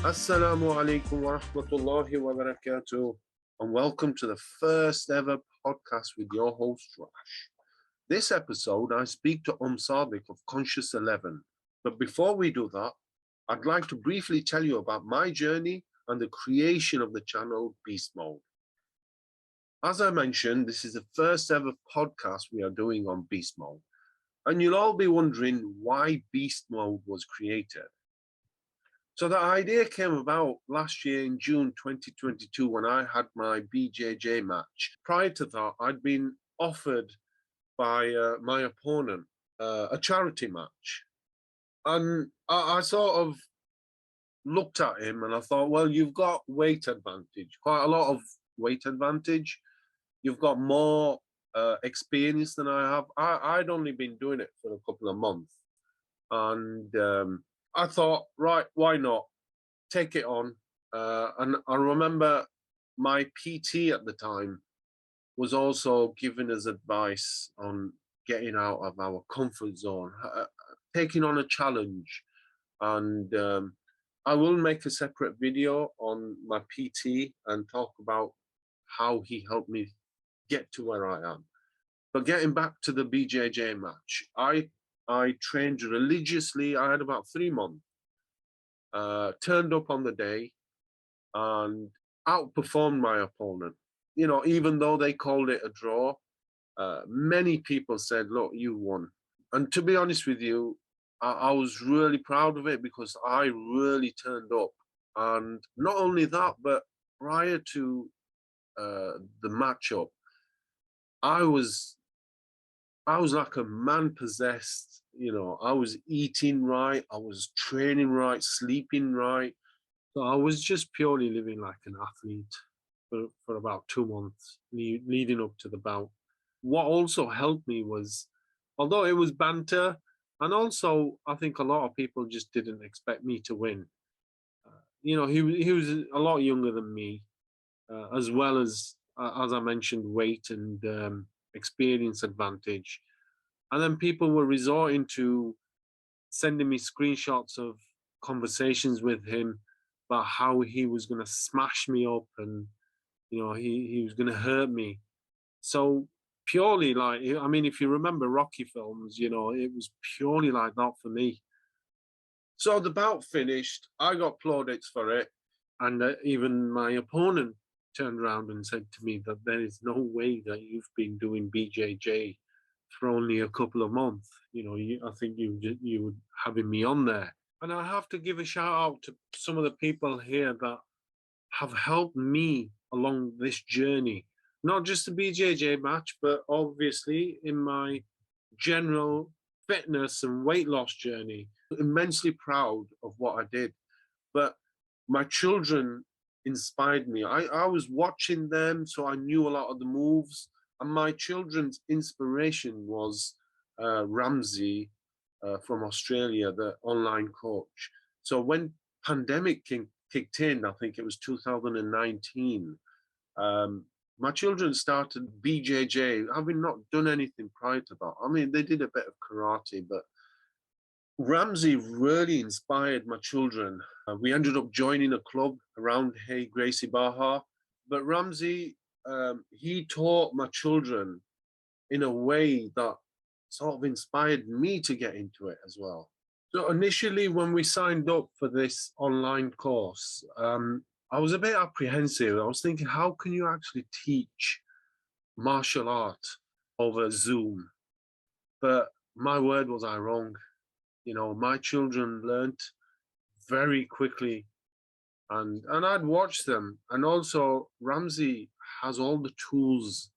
Assalamu alaikum wa rahmatullahi wa barakatuh, and welcome to the first ever podcast with your host, Rash. This episode, I speak to Sadiq of Conscious 11. But before we do that, I'd like to briefly tell you about my journey and the creation of the channel Beast Mode. As I mentioned, this is the first ever podcast we are doing on Beast Mode. And you'll all be wondering why Beast Mode was created. So the idea came about last year in June 2022 when I had my BJJ match. Prior to that, I'd been offered by my opponent a charity match. And I sort of looked at him and I thought, well, you've got weight advantage, quite a lot of weight advantage. You've got more experience than I have. I'd only been doing it for a couple of months. And I thought, right, why not? Take it on. And I remember my PT at the time was also giving us advice on getting out of our comfort zone, taking on a challenge. And I will make a separate video on my PT and talk about how he helped me get to where I am. But getting back to the BJJ match, I trained religiously. I had about 3 months. Turned up on the day and outperformed my opponent. You know, even though they called it a draw, many people said, look, you won. And to be honest with you, I was really proud of it because I really turned up. And not only that, but prior to the matchup, I was like a man possessed. You know, I was eating right, I was training right, sleeping right. So I was just purely living like an athlete for about 2 months leading up to the bout. What also helped me was, although it was banter, and also I think a lot of people just didn't expect me to win. You know, he was a lot younger than me, as well as I mentioned, weight and experience advantage. And then people were resorting to sending me screenshots of conversations with him about how he was going to smash me up and, you know, he was going to hurt me. So purely like, I mean, if you remember Rocky films, you know, it was purely like that for me. So the bout finished, I got plaudits for it. And even my opponent turned around and said to me that there is no way that you've been doing BJJ for only a couple of months. You know, I think you would having me on there. And I have to give a shout out to some of the people here that have helped me along this journey. Not just the BJJ match, but obviously in my general fitness and weight loss journey. Immensely proud of what I did. But my children inspired me. I was watching them, so I knew a lot of the moves. And my children's inspiration was Ramzi from Australia, the online coach. So when pandemic kicked in, I think it was 2019, my children started BJJ, having not done anything prior to that. I mean, they did a bit of karate, but Ramzi really inspired my children. We ended up joining a club around Hey Gracie Baha, but Ramzi, he taught my children in a way that sort of inspired me to get into it as well. So initially, when we signed up for this online course, I was a bit apprehensive. I was thinking, how can you actually teach martial art over Zoom? But my word, was I wrong. You know, my children learnt very quickly, and I'd watch them. And also, Ramzi has all the tools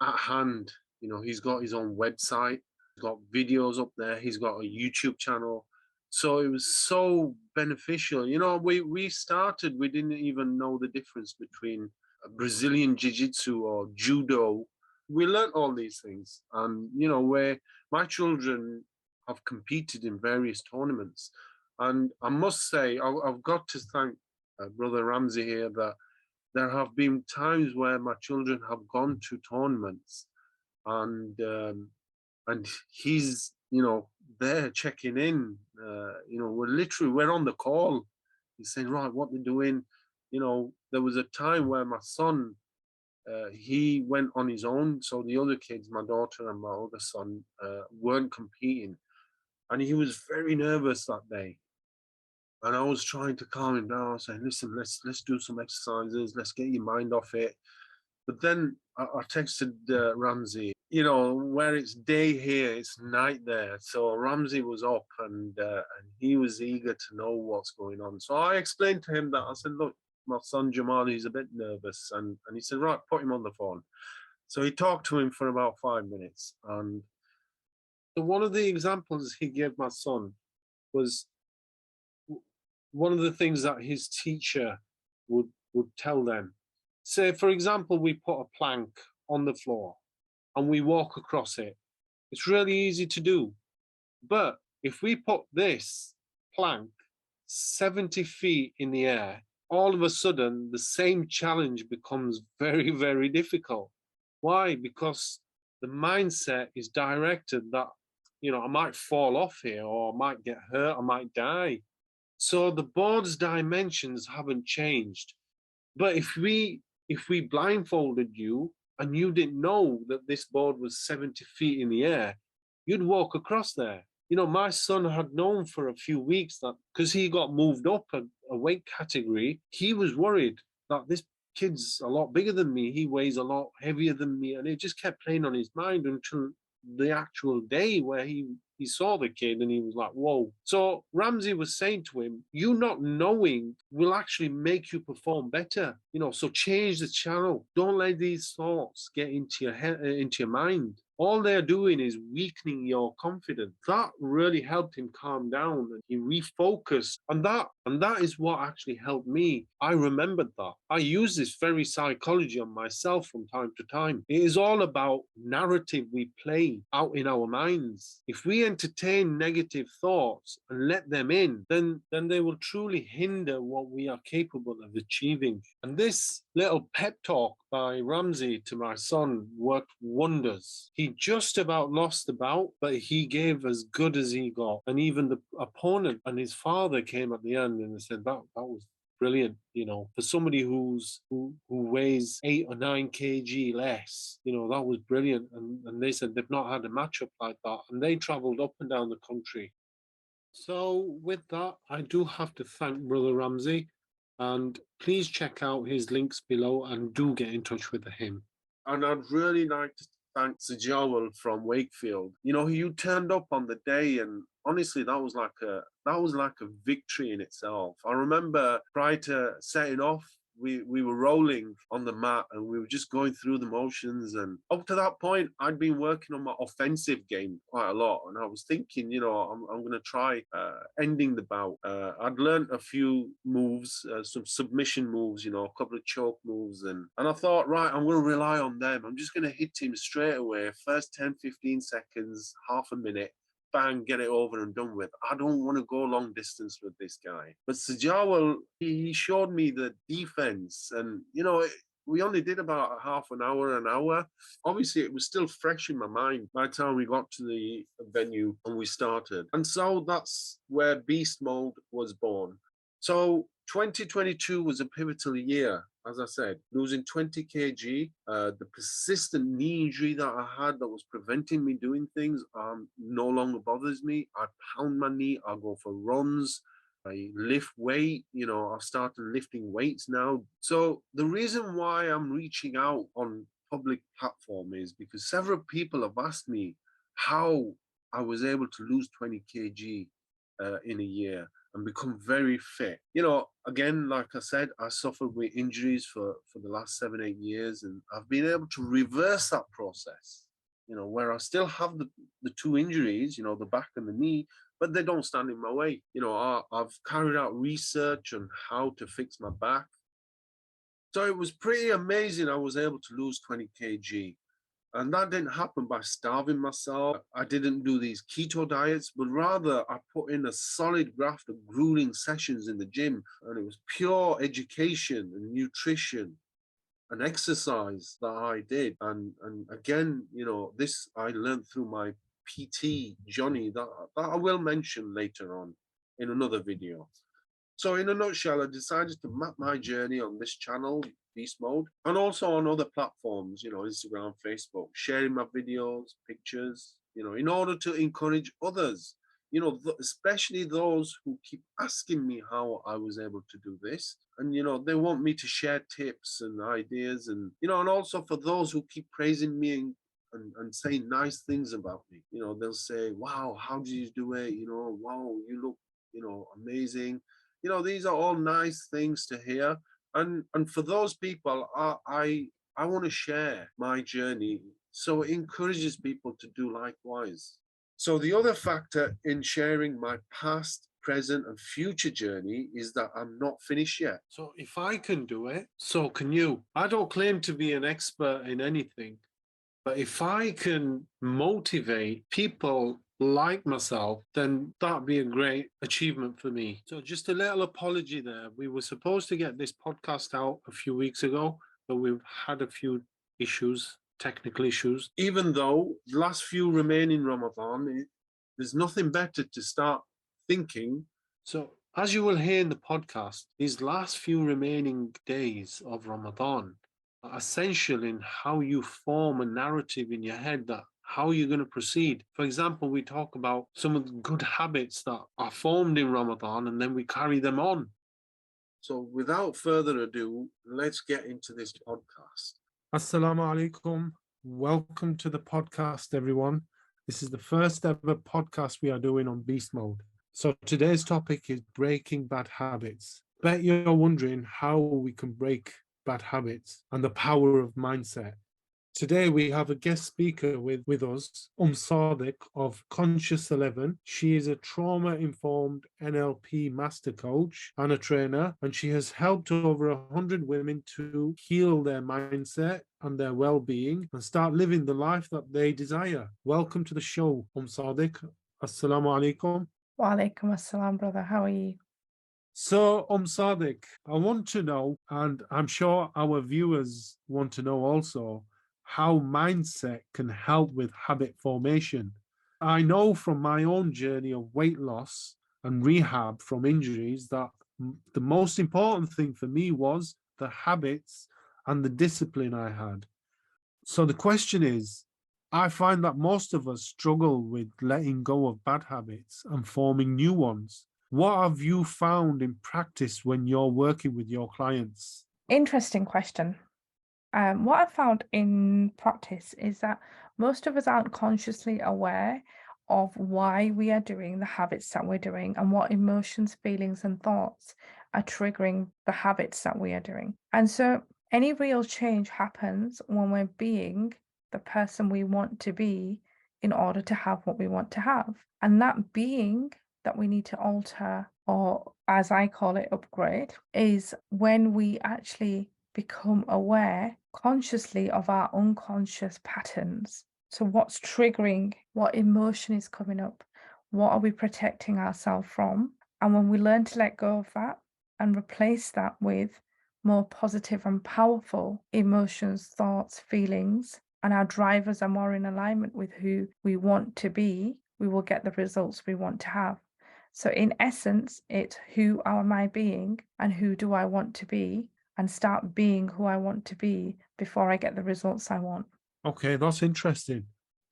at hand. You know, he's got his own website, he's got videos up there, he's got a YouTube channel. So it was so beneficial. You know, we started, we didn't even know the difference between Brazilian Jiu-Jitsu or Judo. We learned all these things. And, you know, where my children have competed in various tournaments. And I must say, I've got to thank Brother Ramzi here that there have been times where my children have gone to tournaments and he's, you know, there checking in. You know, we're on the call. He's saying, right, what they're doing. There was a time where my son, he went on his own. So the other kids, my daughter and my other son, weren't competing. And he was very nervous that day. And I was trying to calm him down, saying, listen, let's do some exercises. Let's get your mind off it. But then I texted Ramzi, where it's day here, it's night there. So Ramzi was up and he was eager to know what's going on. So I explained to him that I said, look, my son Jamal, he's a bit nervous. And he said, right, put him on the phone. So he talked to him for about 5 minutes. And one of the examples he gave my son was one of the things that his teacher would tell them. Say, for example, we put a plank on the floor and we walk across it. It's really easy to do. But if we put this plank 70 feet in the air, all of a sudden the same challenge becomes very, very difficult. Why? Because the mindset is directed that, I might fall off here, or I might get hurt, I might die. So the board's dimensions haven't changed. But if we blindfolded you and you didn't know that this board was 70 feet in the air, you'd walk across there. My son had known for a few weeks that because he got moved up a weight category, he was worried that this kid's a lot bigger than me. He weighs a lot heavier than me. And it just kept playing on his mind until the actual day where he saw the kid and he was like, whoa. So Ramzi was saying to him, you not knowing will actually make you perform better. So change the channel. Don't let these thoughts get into your head, into your mind. All they're doing is weakening your confidence. That really helped him calm down, and he refocused. And that is what actually helped me. I remembered that. I use this very psychology on myself from time to time. It is all about narrative we play out in our minds. If we entertain negative thoughts and let them in, then they will truly hinder what we are capable of achieving. And this little pep talk by Ramzi to my son worked wonders. He just about lost the bout, but he gave as good as he got. And even the opponent and his father came at the end and they said that was brilliant, for somebody who weighs 8 or 9 kg less, that was brilliant. And they said they've not had a matchup like that. And they traveled up and down the country. So with that, I do have to thank Brother Ramzi, and please check out his links below and do get in touch with him. And I'd really like to thank Sajawal from Wakefield. You turned up on the day, and honestly, that was like a victory in itself. I remember prior to setting off, we were rolling on the mat and we were just going through the motions. And up to that point, I'd been working on my offensive game quite a lot. And I was thinking, I'm going to try ending the bout. I'd learned a few moves, some submission moves, a couple of choke moves. And I thought, right, I'm going to rely on them. I'm just going to hit him straight away. First 10, 15 seconds, half a minute. Bang, get it over and done with. I don't want to go long distance with this guy. But Sajawal, he showed me the defense. And, we only did about half an hour. Obviously, it was still fresh in my mind by the time we got to the venue and we started. And so that's where Beast Mode was born. So 2022 was a pivotal year. As I said, losing 20 kg, the persistent knee injury that I had that was preventing me doing things no longer bothers me. I pound my knee, I go for runs, I lift weight, I've started lifting weights now. So the reason why I'm reaching out on public platform is because several people have asked me how I was able to lose 20 kg in a year and become very fit. Again, like I said, I suffered with injuries for the last 7-8 years, and I've been able to reverse that process, where I still have the 2 injuries, the back and the knee, but they don't stand in my way. I've carried out research on how to fix my back. So it was pretty amazing I was able to lose 20 kg. And that didn't happen by starving myself. I didn't do these keto diets, but rather I put in a solid graft of grueling sessions in the gym. And it was pure education and nutrition and exercise that I did. And again, this I learned through my PT, Johnny, that I will mention later on in another video. So in a nutshell, I decided to map my journey on this channel, Beast Mode, and also on other platforms, Instagram, Facebook, sharing my videos, pictures, in order to encourage others, especially those who keep asking me how I was able to do this. And, they want me to share tips and ideas and also for those who keep praising me and saying nice things about me. They'll say, wow, how did you do it? Wow, you look, amazing. These are all nice things to hear. And for those people, I want to share my journey so it encourages people to do likewise. So the other factor in sharing my past, present, and future journey is that I'm not finished yet. So if I can do it, so can you. I don't claim to be an expert in anything, but if I can motivate people like myself, then that'd be a great achievement for me. So just a little apology there. We were supposed to get this podcast out a few weeks ago, but we've had a few issues, technical issues. Even though the last few remaining Ramadan, there's nothing better to start thinking. So as you will hear in the podcast, these last few remaining days of Ramadan are essential in how you form a narrative in your head that how you're going to proceed. For example, we talk about some of the good habits that are formed in Ramadan and then we carry them on. So without further ado, let's get into this podcast. Assalamu alaikum. Welcome to the podcast, everyone. This is the first ever podcast we are doing on Beast Mode. So today's topic is breaking bad habits. Bet you're wondering how we can break bad habits and the power of mindset. Today we have a guest speaker with us, Sadiq of Conscious 11. She is a trauma-informed NLP master coach and a trainer, and she has helped over 100 women to heal their mindset and their well-being and start living the life that they desire. Welcome to the show, Sadiq. Assalamu alaikum. Wa alaikum assalam, brother. How are you? So, Sadiq, I want to know, and I'm sure our viewers want to know also, how mindset can help with habit formation. I know from my own journey of weight loss and rehab from injuries that the most important thing for me was the habits and the discipline I had. So the question is, I find that most of us struggle with letting go of bad habits and forming new ones. What have you found in practice when you're working with your clients? Interesting question. What I've found in practice is that most of us aren't consciously aware of why we are doing the habits that we're doing and what emotions, feelings, and thoughts are triggering the habits that we are doing. And so any real change happens when we're being the person we want to be in order to have what we want to have. And that being that we need to alter, or as I call it, upgrade, is when we actually become aware consciously of our unconscious patterns. So what's triggering, what emotion is coming up, what are we protecting ourselves from? And when we learn to let go of that and replace that with more positive and powerful emotions, thoughts, feelings, and our drivers are more in alignment with who we want to be, we will get the results we want to have. So in essence, it's who am I being and who do I want to be, and start being who I want to be before I get the results I want. Okay, that's interesting.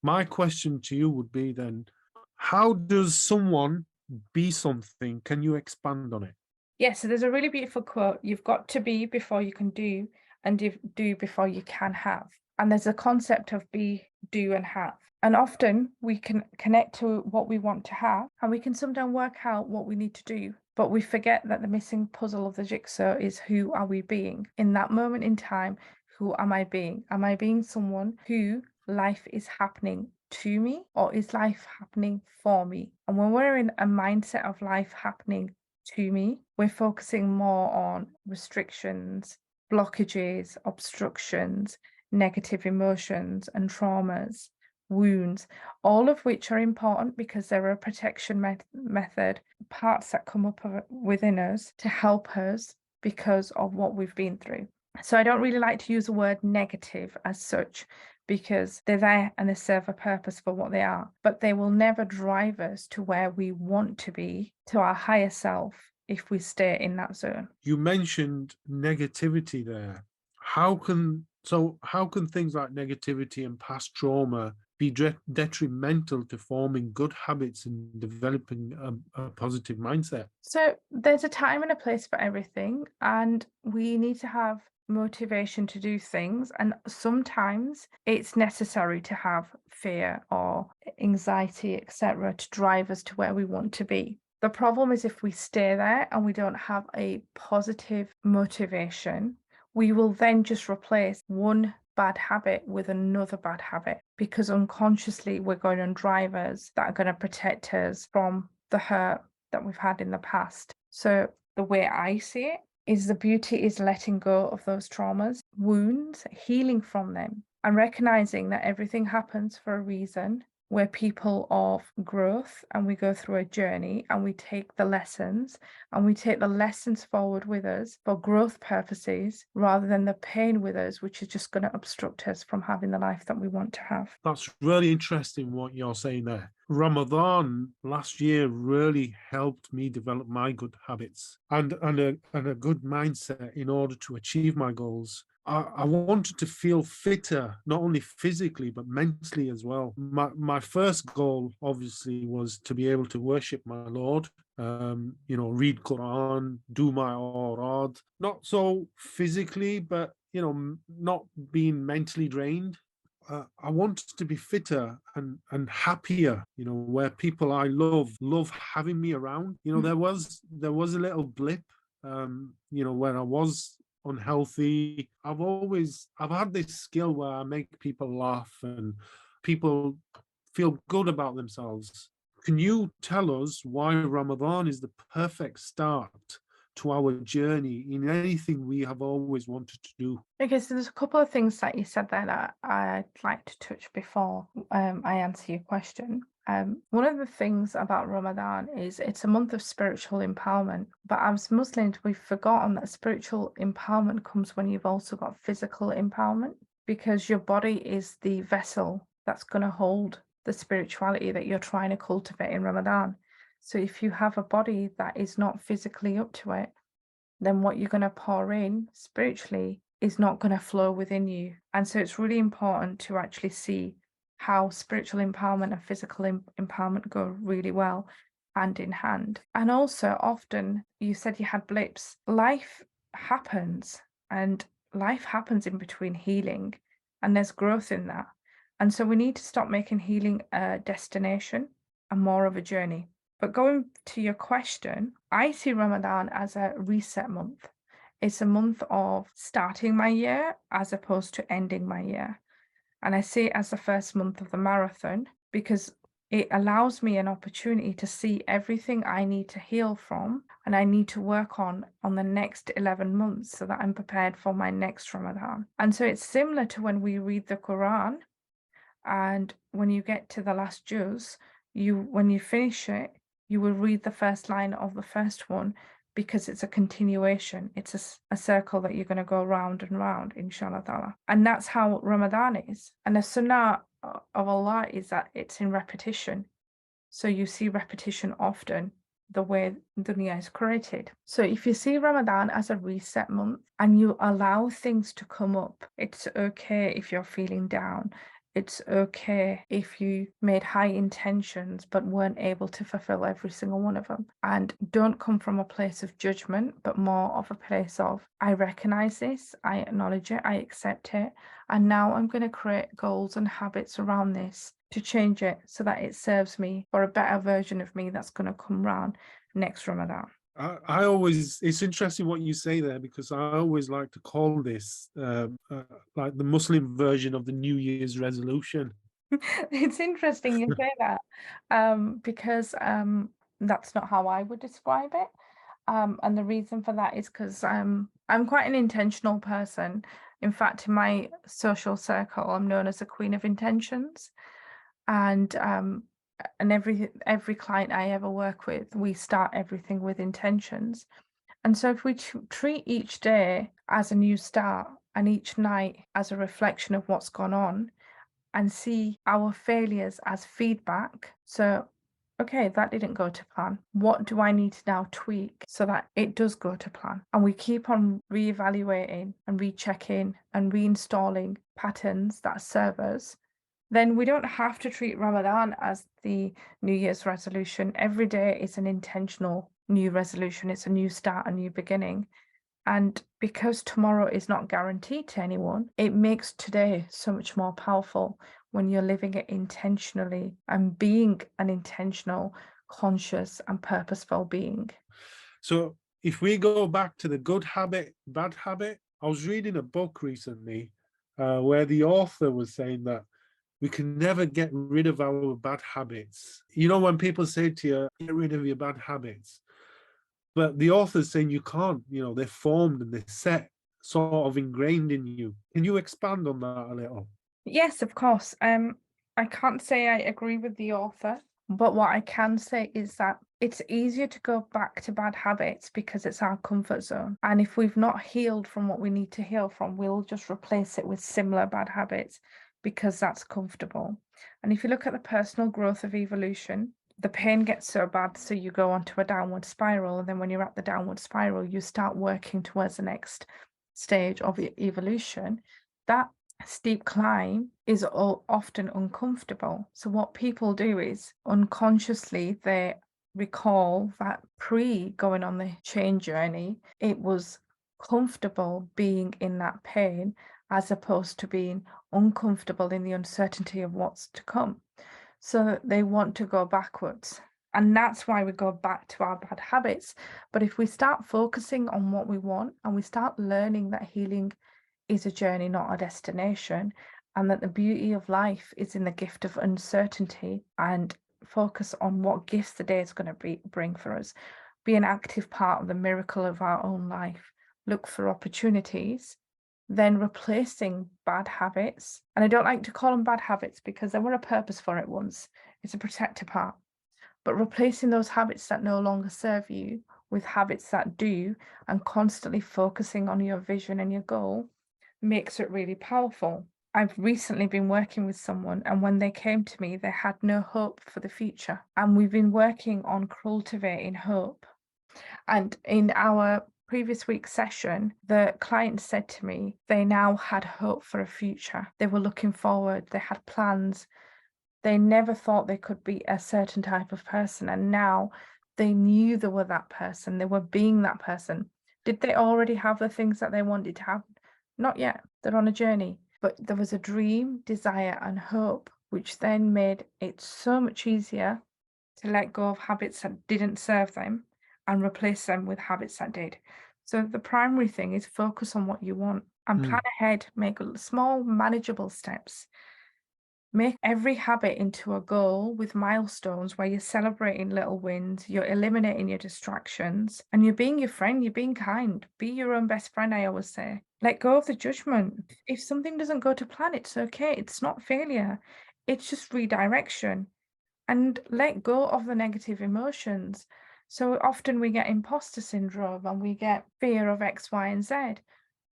My question to you would be then, how does someone be something? Can you expand on it? Yes, so there's a really beautiful quote: you've got to be before you can do, and do before you can have. And there's a concept of be, do, and have. And often we can connect to what we want to have, and we can sometimes work out what we need to do. But we forget that the missing puzzle of the jigsaw is who are we being? In that moment in time, who am I being? Am I being someone who life is happening to me, or is life happening for me? And when we're in a mindset of life happening to me, we're focusing more on restrictions, blockages, obstructions, negative emotions, and traumas, wounds, all of which are important because they're a protection method, parts that come up within us to help us because of what we've been through. So I don't really like to use the word negative as such, because they're there and they serve a purpose for what they are, but they will never drive us to where we want to be, to our higher self, if we stay in that zone. You mentioned negativity there. How can things like negativity and past trauma be detrimental to forming good habits and developing a positive mindset? So there's a time and a place for everything, and we need to have motivation to do things. And sometimes it's necessary to have fear or anxiety, etc., to drive us to where we want to be. The problem is if we stay there and we don't have a positive motivation, we will then just replace one bad habit with another bad habit, because unconsciously we're going on drivers that are going to protect us from the hurt that we've had in the past. So the way I see it is the beauty is letting go of those traumas, wounds, healing from them, and recognizing that everything happens for a reason. We're people of growth, and we go through a journey, and we take the lessons forward with us for growth purposes, rather than the pain with us, which is just going to obstruct us from having the life that we want to have. That's really interesting what you're saying there. Ramadan last year really helped me develop my good habits and a good mindset in order to achieve my goals. I wanted to feel fitter, not only physically, but mentally as well. My first goal, obviously, was to be able to worship my Lord, read Quran, do my awrad, not so physically, but, not being mentally drained. I wanted to be fitter and happier, where people I love having me around. There was a little blip, when I was unhealthy. I've had this skill where I make people laugh and people feel good about themselves. Can you tell us why Ramadan is the perfect start to our journey in anything we have always wanted to do? Okay, so there's a couple of things that you said there that I'd like to touch before I answer your question. One of the things about Ramadan is it's a month of spiritual empowerment, but as Muslims, we've forgotten that spiritual empowerment comes when you've also got physical empowerment, because your body is the vessel that's going to hold the spirituality that you're trying to cultivate in Ramadan. So if you have a body that is not physically up to it, then what you're going to pour in spiritually is not going to flow within you. And so it's really important to actually see how spiritual empowerment and physical empowerment go really well hand in hand. And also, often you said you had blips. Life happens, and life happens in between healing, and there's growth in that. And so we need to stop making healing a destination and more of a journey. But going to your question, I see Ramadan as a reset month. It's a month of starting my year as opposed to ending my year. And I see it as the first month of the marathon because it allows me an opportunity to see everything I need to heal from and I need to work on the next 11 months so that I'm prepared for my next Ramadan. And so it's similar to when we read the Quran, and when you get to the last juz, when you finish it, you will read the first line of the first one, because it's a continuation. It's a circle that you're going to go round and round, inshallah ta'ala. And that's how Ramadan is. And the sunnah of Allah is that it's in repetition. So you see repetition often, the way dunya is created. So if you see Ramadan as a reset month and you allow things to come up, it's okay if you're feeling down. It's okay if you made high intentions but weren't able to fulfill every single one of them. And don't come from a place of judgment, but more of a place of, I recognize this, I acknowledge it, I accept it, and now I'm going to create goals and habits around this to change it so that it serves me for a better version of me that's going to come round next Ramadan. It's interesting what you say there, because I always like to call this like the Muslim version of the New Year's resolution. It's interesting you say that, because that's not how I would describe it. And the reason for that is because I'm quite an intentional person. In fact, in my social circle, I'm known as the Queen of Intentions. And every client I ever work with, we start everything with intentions. And so if we treat each day as a new start and each night as a reflection of what's gone on, and see our failures as feedback. So okay, that didn't go to plan. What do I need to now tweak so that it does go to plan? And we keep on reevaluating and rechecking and reinstalling patterns that serve us. Then we don't have to treat Ramadan as the New Year's resolution. Every day is an intentional new resolution. It's a new start, a new beginning. And because tomorrow is not guaranteed to anyone, it makes today so much more powerful when you're living it intentionally and being an intentional, conscious, and purposeful being. So if we go back to the good habit, bad habit, I was reading a book recently where the author was saying that we can never get rid of our bad habits. You know, when people say to you, get rid of your bad habits, but the author's saying you can't, you know, they're formed and they're set, sort of ingrained in you. Can you expand on that a little? Yes, of course. I can't say I agree with the author, but what I can say is that it's easier to go back to bad habits because it's our comfort zone. And if we've not healed from what we need to heal from, we'll just replace it with similar bad habits because that's comfortable. And if you look at the personal growth of evolution, the pain gets so bad, so you go onto a downward spiral. And then when you're at the downward spiral, you start working towards the next stage of evolution. That steep climb is often uncomfortable. So what people do is unconsciously they recall that pre going on the change journey, it was comfortable being in that pain as opposed to being uncomfortable in the uncertainty of what's to come. So they want to go backwards. And that's why we go back to our bad habits. But if we start focusing on what we want and we start learning that healing is a journey, not a destination, and that the beauty of life is in the gift of uncertainty, and focus on what gifts the day is going to bring for us. Be an active part of the miracle of our own life. Look for opportunities, then replacing bad habits. And I don't like to call them bad habits because there were a purpose for it once. It's a protective part. But replacing those habits that no longer serve you with habits that do, and constantly focusing on your vision and your goal makes it really powerful. I've recently been working with someone, and when they came to me, they had no hope for the future. And we've been working on cultivating hope. And in our previous week's session, the client said to me they now had hope for a future. They were looking forward, they had plans. They never thought they could be a certain type of person, and now they knew they were that person. They were being that person. Did they already have the things that they wanted to have? Not yet. They're on a journey. But there was a dream, desire, and hope, which then made it so much easier to let go of habits that didn't serve them and replace them with habits that did. So the primary thing is focus on what you want and plan ahead, make small, manageable steps. Make every habit into a goal with milestones where you're celebrating little wins, you're eliminating your distractions, and you're being your friend, you're being kind. Be your own best friend, I always say. Let go of the judgment. If something doesn't go to plan, it's okay. It's not failure. It's just redirection. And let go of the negative emotions. So often we get imposter syndrome and we get fear of X, Y, and Z.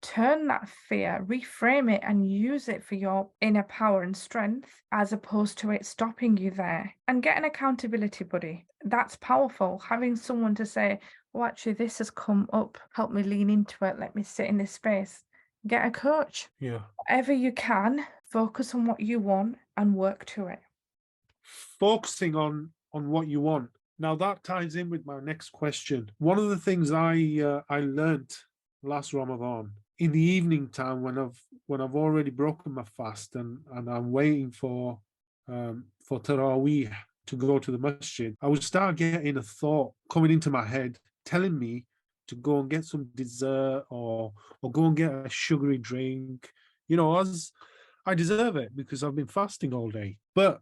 Turn that fear, reframe it, and use it for your inner power and strength as opposed to it stopping you there. And get an accountability buddy. That's powerful. Having someone to say, oh, actually, this has come up. Help me lean into it. Let me sit in this space. Get a coach. Yeah. Whatever you can, focus on what you want and work to it. Focusing on what you want. Now that ties in with my next question. One of the things I learned last Ramadan in the evening time when I've already broken my fast and I'm waiting for Taraweeh to go to the masjid, I would start getting a thought coming into my head telling me to go and get some dessert or go and get a sugary drink, you know, as I deserve it because I've been fasting all day. But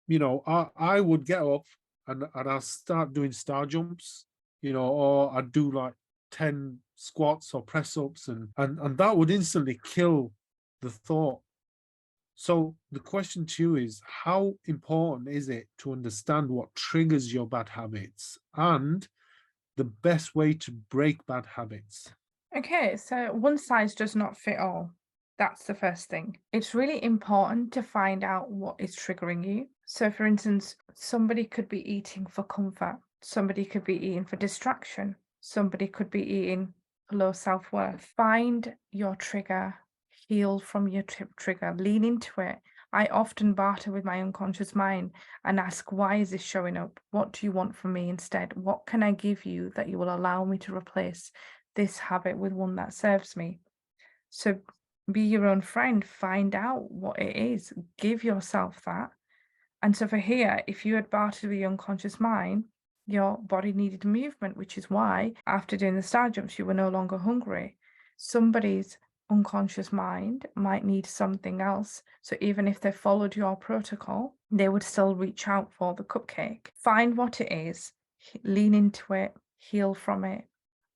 you know, I would get up and I'll start doing star jumps, you know, or I'd do like 10 squats or press ups and that would instantly kill the thought. So the question to you is, how important is it to understand what triggers your bad habits and the best way to break bad habits? Okay, so one size does not fit all. That's the first thing. It's really important to find out what is triggering you. So, for instance, somebody could be eating for comfort, somebody could be eating for distraction, somebody could be eating for low self worth. Find your trigger, heal from your trigger, lean into it. I often barter with my unconscious mind and ask, why is this showing up? What do you want from me instead? What can I give you that you will allow me to replace this habit with one that serves me? So, be your own friend, find out what it is, give yourself that. And so for here, if you had bartered with your unconscious mind, your body needed movement, which is why after doing the star jumps, you were no longer hungry. Somebody's unconscious mind might need something else. So even if they followed your protocol, they would still reach out for the cupcake. Find what it is, lean into it, heal from it,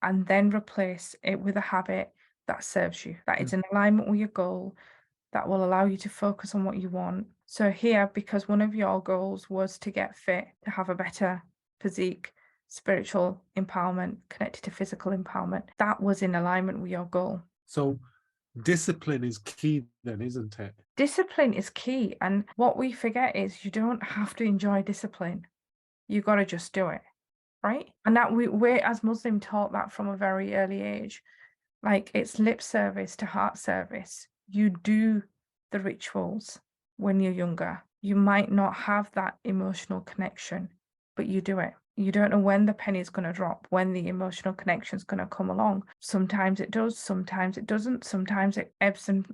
and then replace it with a habit that serves you, that is in alignment with your goal, that will allow you to focus on what you want. So here, because one of your goals was to get fit, to have a better physique, spiritual empowerment, connected to physical empowerment, that was in alignment with your goal. So discipline is key then, isn't it? Discipline is key. And what we forget is you don't have to enjoy discipline. You got to just do it, right? And that we're as Muslim taught that from a very early age. Like it's lip service to heart service. You do the rituals when you're younger. You might not have that emotional connection, but you do it. You don't know when the penny is going to drop, when the emotional connection is going to come along. Sometimes it does, sometimes it doesn't, sometimes it ebbs and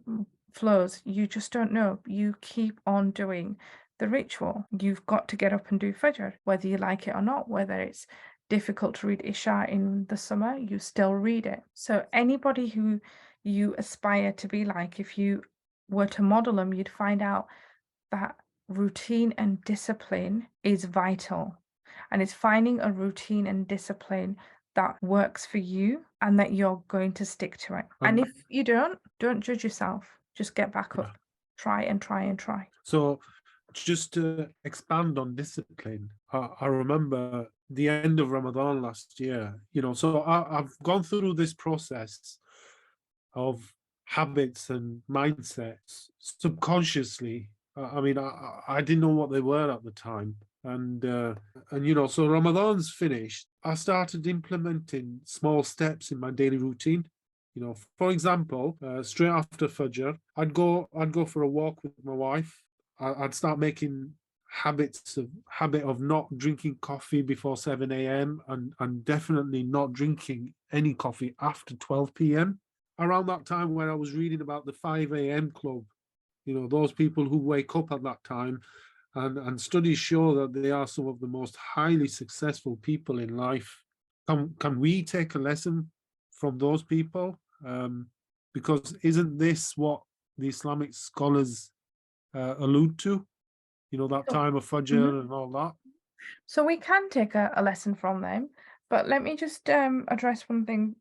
flows. You just don't know. You keep on doing the ritual. You've got to get up and do Fajr, whether you like it or not, whether it's difficult to read Isha in the summer, you still read it. So anybody who you aspire to be like, if you were to model them, you'd find out that routine and discipline is vital. And it's finding a routine and discipline that works for you and that you're going to stick to it. And if you don't judge yourself. Just get back up. Try and try and try. So just to expand on discipline, I remember the end of Ramadan last year, so I've gone through this process of habits and mindsets subconsciously. I didn't know what they were at the time. And so Ramadan's finished. I started implementing small steps in my daily routine. For example, straight after Fajr, I'd go for a walk with my wife. I'd start making habit of not drinking coffee before 7 a.m. and definitely not drinking any coffee after 12 p.m. Around that time when I was reading about the 5 a.m. club, those people who wake up at that time, and studies show that they are some of the most highly successful people in life. Can we take a lesson from those people? Because isn't this what the Islamic scholars allude to? That time of Fajr and all that. So we can take a lesson from them, but let me just address one thing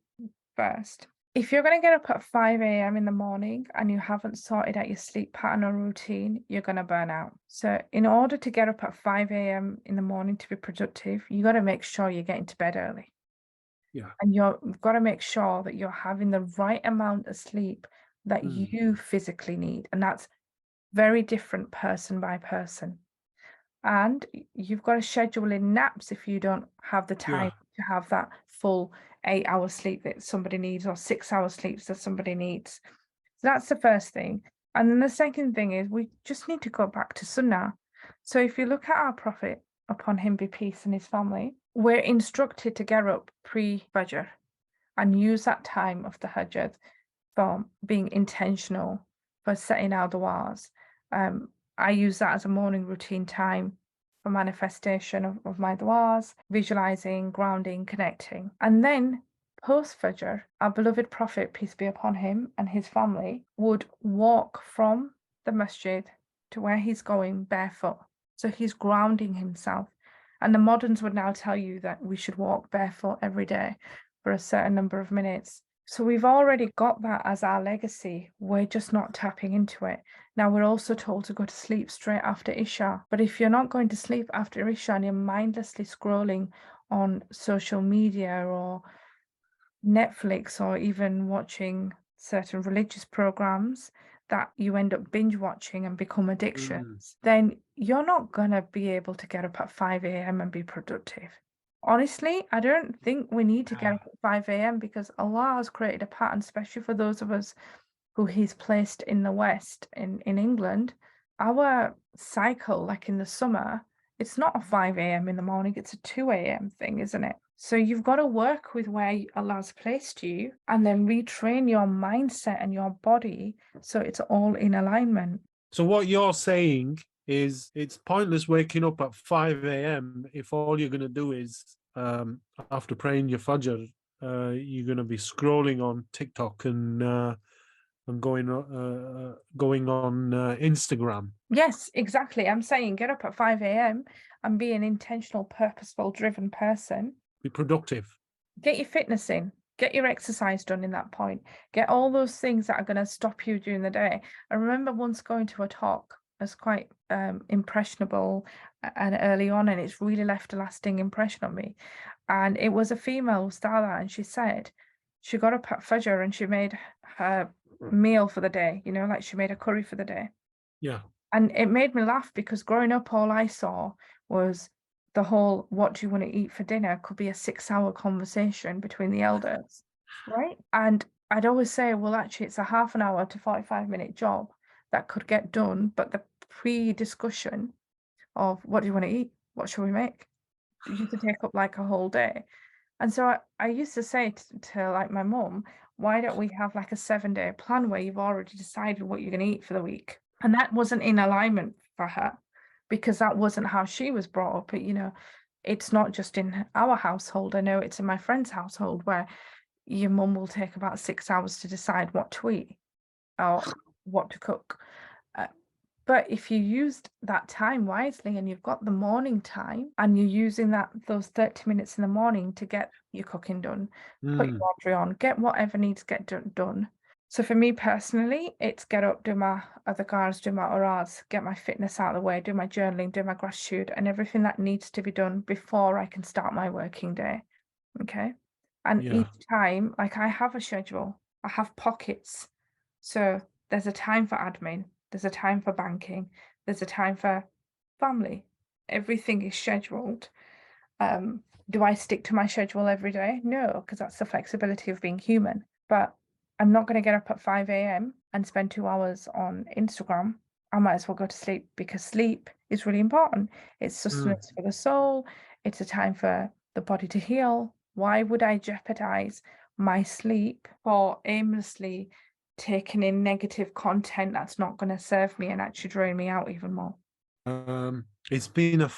first. If you're going to get up at 5 a.m. in the morning and you haven't sorted out your sleep pattern or routine, you're going to burn out. So in order to get up at 5 a.m. in the morning to be productive, you got to make sure you're getting to bed early. Yeah. And you've got to make sure that you're having the right amount of sleep that you physically need. And that's very different person by person. And you've got to schedule in naps if you don't have the time to have that full 8-hour sleep that somebody needs, or 6-hour sleep that somebody needs. So that's the first thing. And then the second thing is we just need to go back to Sunnah. So if you look at our Prophet, upon him be peace, and his family, we're instructed to get up pre-Fajr and use that time of the Hajj for being intentional, for setting our du'as. I use that as a morning routine time for manifestation of my du'as, visualizing, grounding, connecting. And then post-Fajr, our beloved Prophet, peace be upon him, and his family would walk from the masjid to where he's going barefoot. So he's grounding himself. And the moderns would now tell you that we should walk barefoot every day for a certain number of minutes. So we've already got that as our legacy. We're just not tapping into it. Now we're also told to go to sleep straight after Isha. But if you're not going to sleep after Isha and you're mindlessly scrolling on social media or Netflix or even watching certain religious programs, that you end up binge watching and become addictions, then you're not going to be able to get up at 5 a.m. and be productive. Honestly, I don't think we need to get up at 5 a.m. because Allah has created a pattern, especially for those of us who He's placed in the West, in England. Our cycle, like in the summer, it's not a 5 a.m. in the morning, it's a 2 a.m. thing, isn't it? So you've got to work with where Allah's placed you and then retrain your mindset and your body so it's all in alignment. So what you're saying is it's pointless waking up at 5 a.m. if all you're going to do is, after praying your Fajr, you're going to be scrolling on TikTok and going on Instagram. Yes, exactly. I'm saying get up at 5 a.m. and be an intentional, purposeful, driven person. Be productive. Get your fitness in. Get your exercise done in that point. Get all those things that are going to stop you during the day. I remember once going to a talk. I was quite impressionable and early on, and it's really left a lasting impression on me. And it was a female Ustadha, and she said she got up at Fajr and she made her meal for the day, you know, like she made a curry for the day. Yeah. And it made me laugh because growing up, all I saw was the whole what do you want to eat for dinner could be a 6-hour conversation between the elders, right? And I'd always say, well, actually, it's a half an hour to 45-minute job that could get done, but the pre-discussion of what do you want to eat? What shall we make? It used to take up like a whole day. And so I used to say to like my mum, why don't we have like a 7-day plan where you've already decided what you're going to eat for the week? And that wasn't in alignment for her because that wasn't how she was brought up. But, you know, it's not just in our household. I know it's in my friend's household where your mum will take about 6 hours to decide what to eat or what to cook. But if you used that time wisely and you've got the morning time and you're using those 30 minutes in the morning to get your cooking done, put your laundry on, get whatever needs to get done. So for me personally, it's get up, do my adhkars, do my auras, get my fitness out of the way, do my journaling, do my gratitude and everything that needs to be done before I can start my working day. Okay. And each time, like I have a schedule, I have pockets. So there's a time for admin. There's a time for banking. There's a time for family. Everything is scheduled. Do I stick to my schedule every day? No, because that's the flexibility of being human. But I'm not going to get up at 5 a.m. and spend 2 hours on Instagram. I might as well go to sleep because sleep is really important. It's sustenance for the soul. It's a time for the body to heal. Why would I jeopardize my sleep for aimlessly taking in negative content that's not going to serve me and actually drain me out even more? It's been a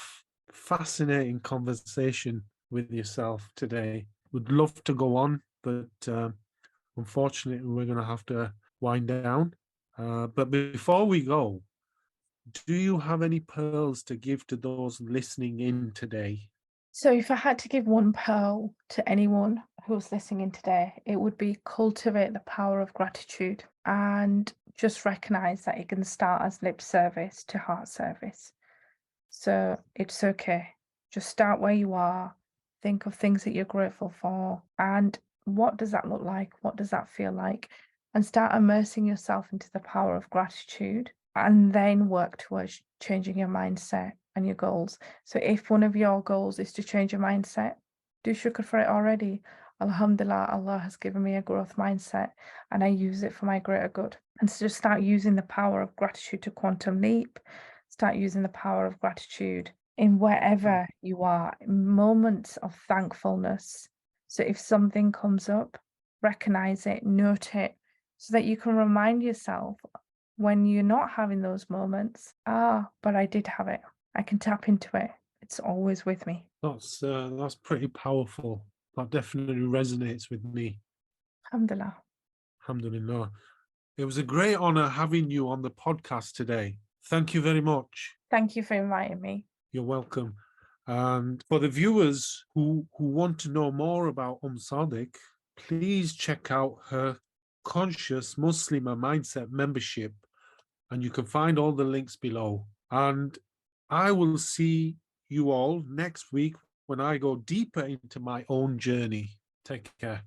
fascinating conversation with yourself today. Would love to go on, but unfortunately we're going to have to wind down. But before we go, do you have any pearls to give to those listening in today? So if I had to give one pearl to anyone who's listening in today, it would be cultivate the power of gratitude and just recognize that it can start as lip service to heart service. So it's okay. Just start where you are. Think of things that you're grateful for. And what does that look like? What does that feel like? And start immersing yourself into the power of gratitude and then work towards changing your mindset and your goals. So if one of your goals is to change your mindset, do shukr for it already. Alhamdulillah, Allah has given me a growth mindset and I use it for my greater good. And so just start using the power of gratitude to quantum leap. Start using the power of gratitude in wherever you are, moments of thankfulness. So if something comes up, recognize it, note it, so that you can remind yourself when you're not having those moments, but I did have it. I can tap into it. It's always with me. That's pretty powerful. That definitely resonates with me. Alhamdulillah. Alhamdulillah. It was a great honor having you on the podcast today. Thank you very much. Thank you for inviting me. You're welcome. And for the viewers who want to know more about Sadiq, please check out her Conscious Muslimah Mindset membership, and you can find all the links below. And I will see you all next week when I go deeper into my own journey. Take care.